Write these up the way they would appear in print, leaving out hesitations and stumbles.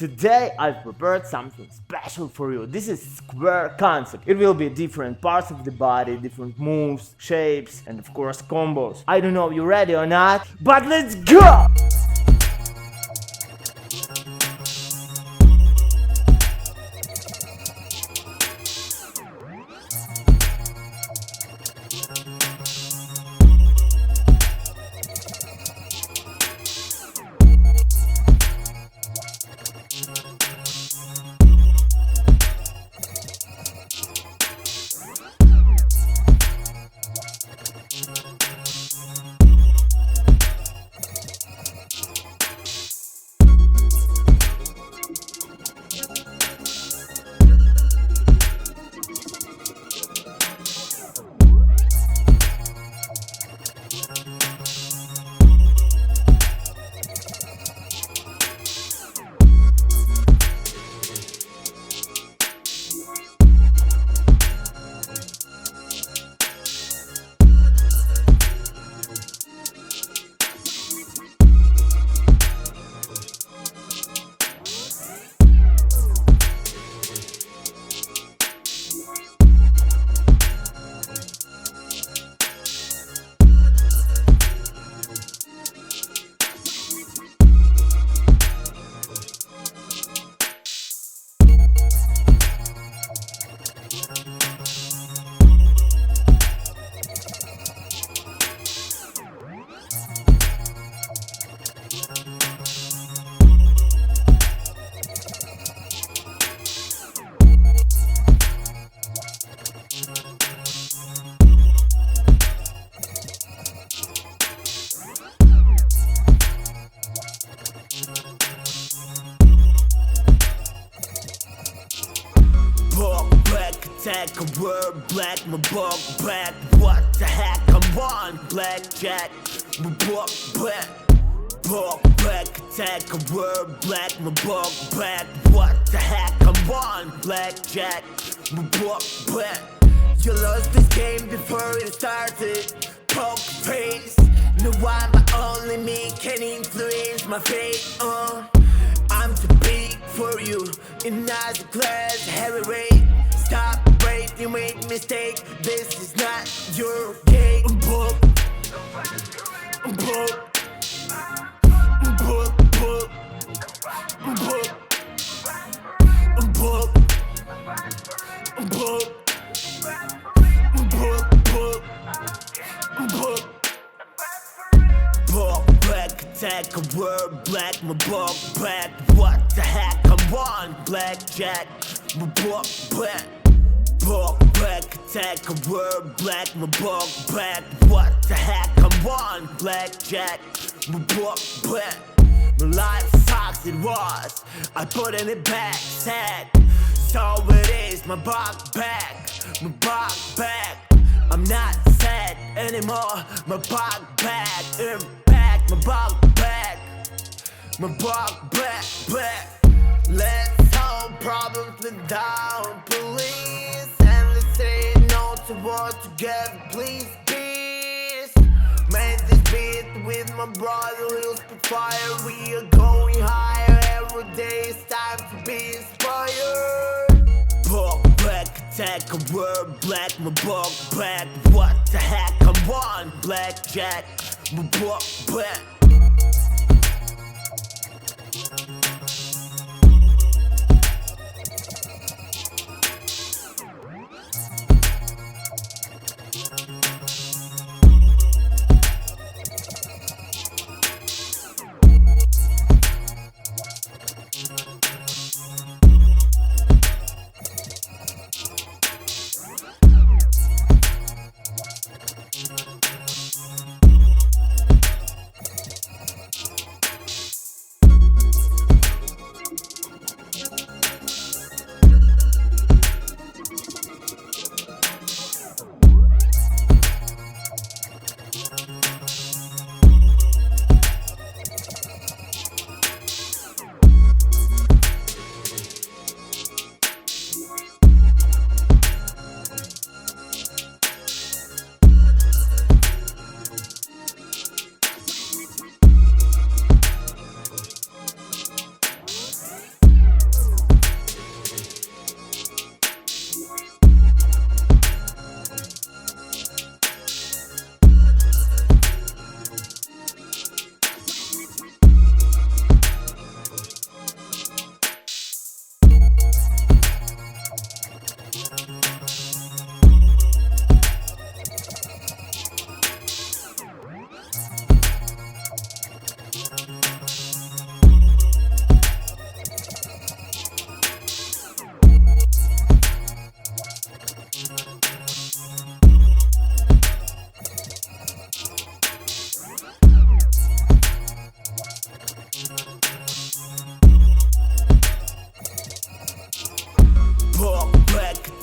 Today I've prepared something special for you. This is square concept. It will be different parts of the body, different moves, shapes, and of course combos. I don't know if you're ready or not, but let's go! Attack a word black, my bug back. What the heck, I'm on blackjack. My bug back, attack a word black, my bug back. What the heck, I'm on blackjack. My bug back. You lost this game before it started. Poker face. No one but only me can influence my fate. I'm too big for you. In nice class, heavyweight. Stop, wait, you made mistake. This is not your game. Book. Black attack, a word black, my bug back. What the heck, I'm on blackjack. My bug back. Black attack, a word black, my bug back. What the heck, I'm on blackjack. My bug back. My life sucks, it was. I put in it back, sad. So it is, my bug back. My bug back. I'm not sad anymore. My bug back. Impact, my bug back. My bug back. Let's solve problems without police. And let's say no to war together, please, peace. Made this beat with my brother, Lil Spitfire. We are going higher every day, it's time to be inspired. Black attack, a word black, my bug back. What the heck, I'm on blackjack. My bug back.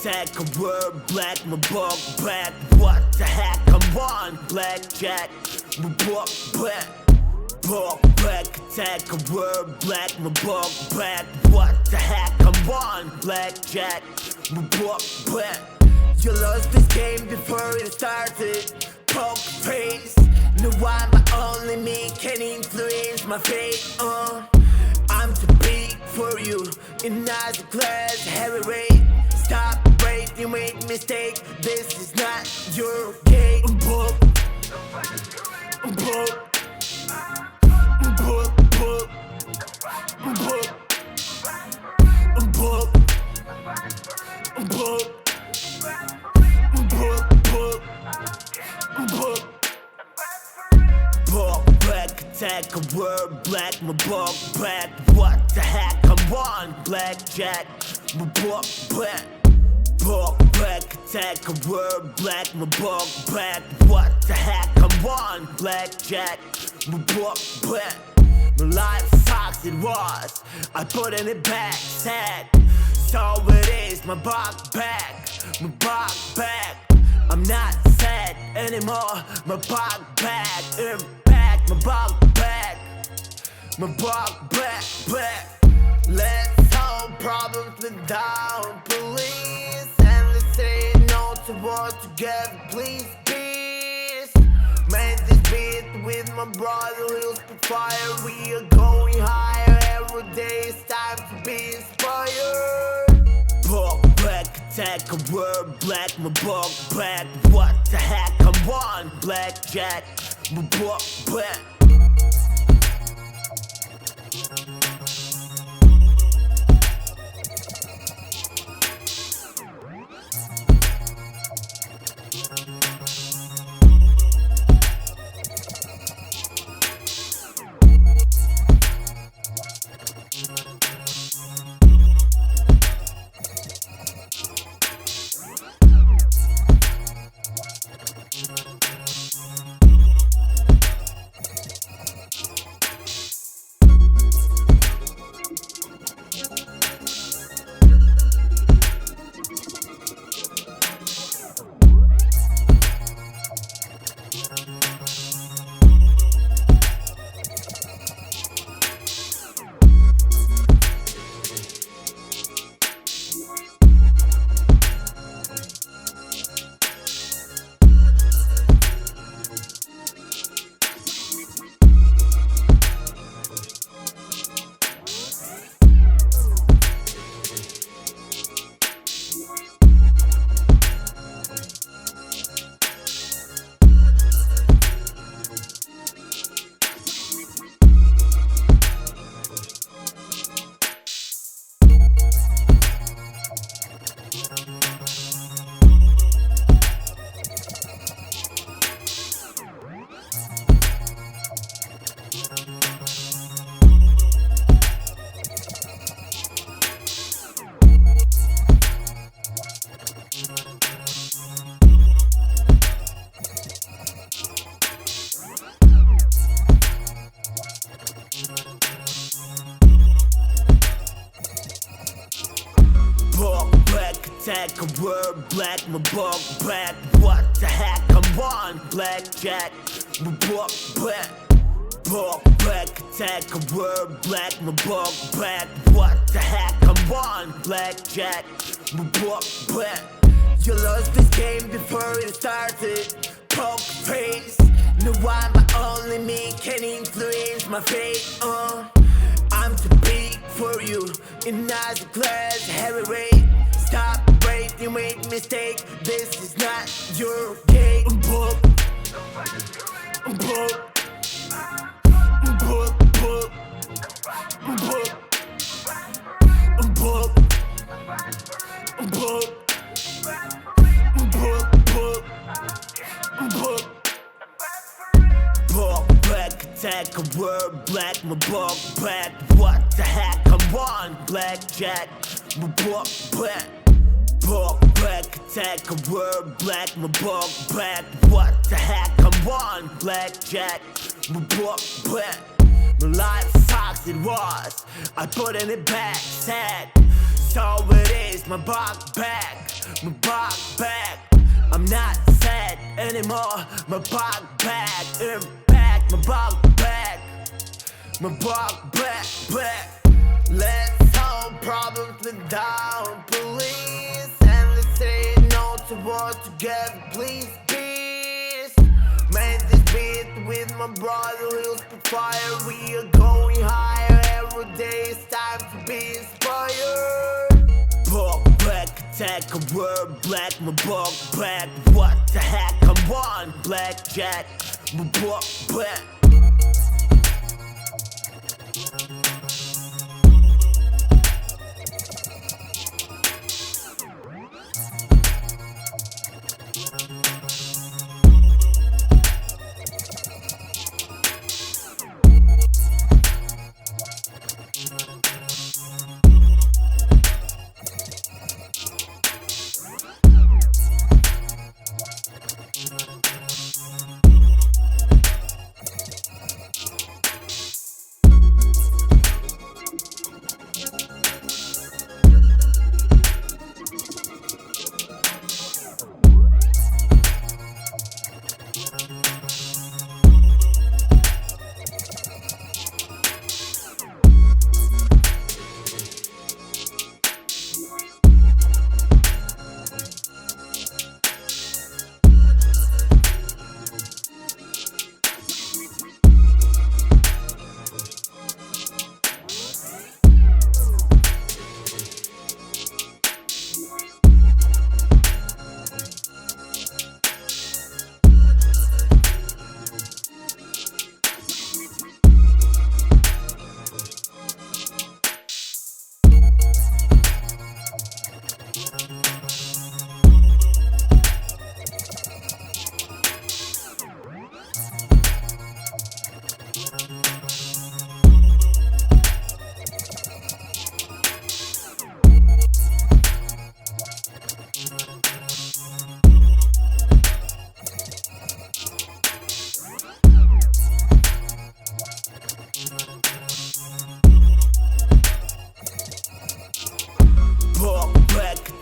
attack, a word black, my bug back. What the heck, I'm on blackjack, my bug back. Bug back, attack, a word black, my bug back. What the heck, I'm on blackjack, my bug back. You lost this game before it started. Poker face, no one but only me can influence my fate. I'm too big for you, in nice class, heavy weight. Stop, wait, you made mistake. This is not your game. Book, book, book, book, book, book, book, book, back, attack, a word black, my bug back. What the heck, I'm on blackjack, my bug back. Bug back, attack, a word black, my bug back. What the heck, I'm on blackjack, my bug back. My life sucks, it was, I put in it back, sad. So it is, my bug back, my bug back. I'm not sad anymore, my bug back, impact, my bug back, my bug back, back. Let's solve problems with down, please. And let's say no to war together, please, peace. Made this beat with my brother, Lil Spitfire. We are going higher every day, it's time to be inspired. Bug back, attack, a word black, my bug back. What the heck, I'm on blackjack, my bug back. Attack, a word black, my bug back. What the heck, I'm on blackjack, my bug back. Bug back, attack, a word black, my bug back. What the heck, I'm on blackjack, my bug back. You lost this game before it started. Poker face, no one but only me can influence my fate. I'm too big for you, in nice class, heavy weight. Stop, wait, you made mistake. This is not your game. Book, book, book, book, book, book, book, book, book. Bug back, attack, a word black, my bug back. What the heck, I'm on blackjack, my bug back. Bug back, attack, a word black, my bug back. What the heck, I'm on blackjack, my bug back. My life sucks, it was, I put in it back, sad. So it is, my bug back, my bug back. I'm not sad anymore, my bug back. Impact, my bug back. My bug back. Let's solve problems without police. And let's say no to war together, please, peace. Made this beat with my brother, we'll Spitfire. We are going higher every day, it's time to be inspired. Bug back, attack a word black, my bug back. What the heck, I'm on blackjack, my bug back.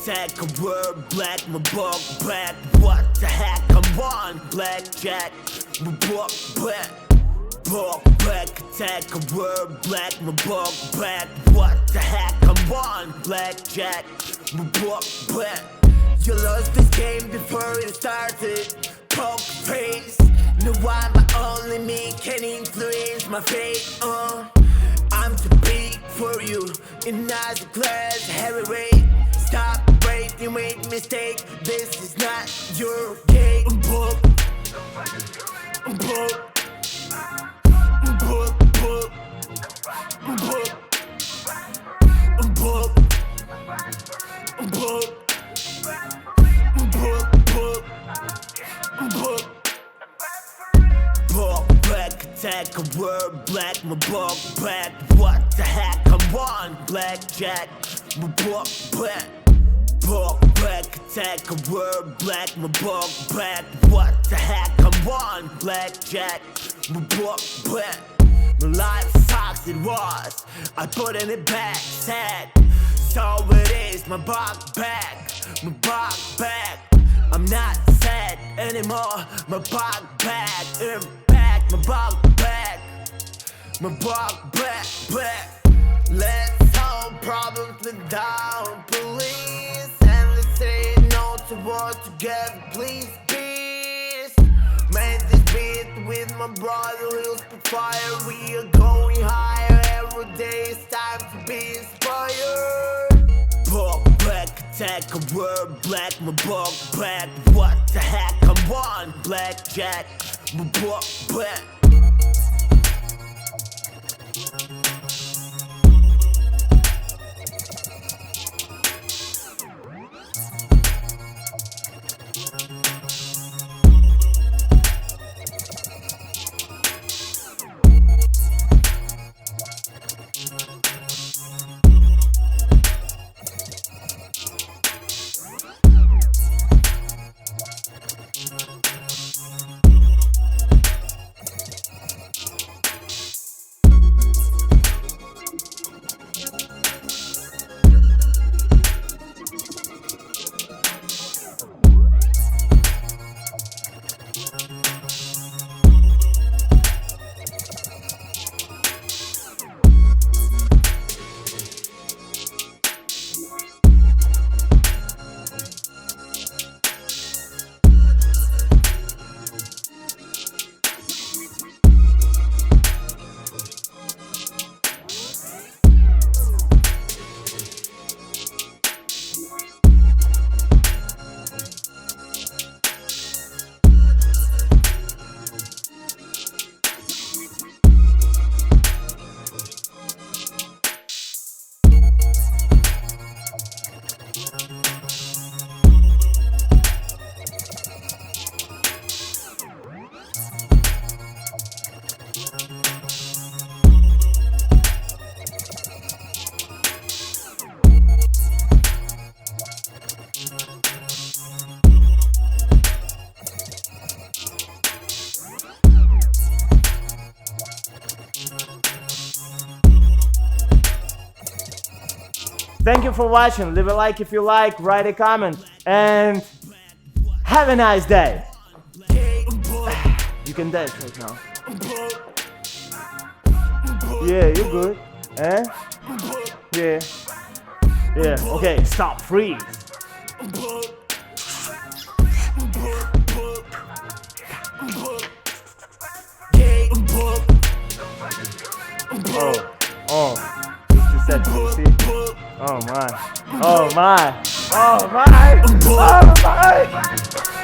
Attack a word black, my bug back. What the heck, I'm on blackjack, my bug back. Bug back, attack a word black, my bug back. What the heck, I'm on blackjack, my bug back. You lost this game before it started. Poke face, no one but only me can influence my fate. I'm too big for you, in as a glass heavyweight. Stop, wait, you made mistake. This is not your game. Book, book, book, book, book, book, book, book, book. Bug back, attack a word black, my bug back. What the heck, I'm on blackjack, my bug back. Bug back, attack a word black, my bug back. What the heck, I'm on blackjack, my bug back. My life sucks, it was, I put in it back, sad. So it is, my bug back, my bug back. I'm not sad anymore, my bug back. Impact, my bug back, my bug back. Let's solve problems without police. And let's say no to war together, please, peace. Made this beat with my brother, we'll Spitfire. We are going higher every day, it's time to be inspired. Bug back, attack a word black, my bug back. What the heck, I'm on blackjack, my bug back. Thank you for watching. Leave a like if you like, write a comment, and have a nice day. You can dance right now. Yeah, you're good. Eh? Yeah. Yeah, okay, stop, freeze. Oh, 50 seconds, you see? Oh my, oh my, oh my, oh my!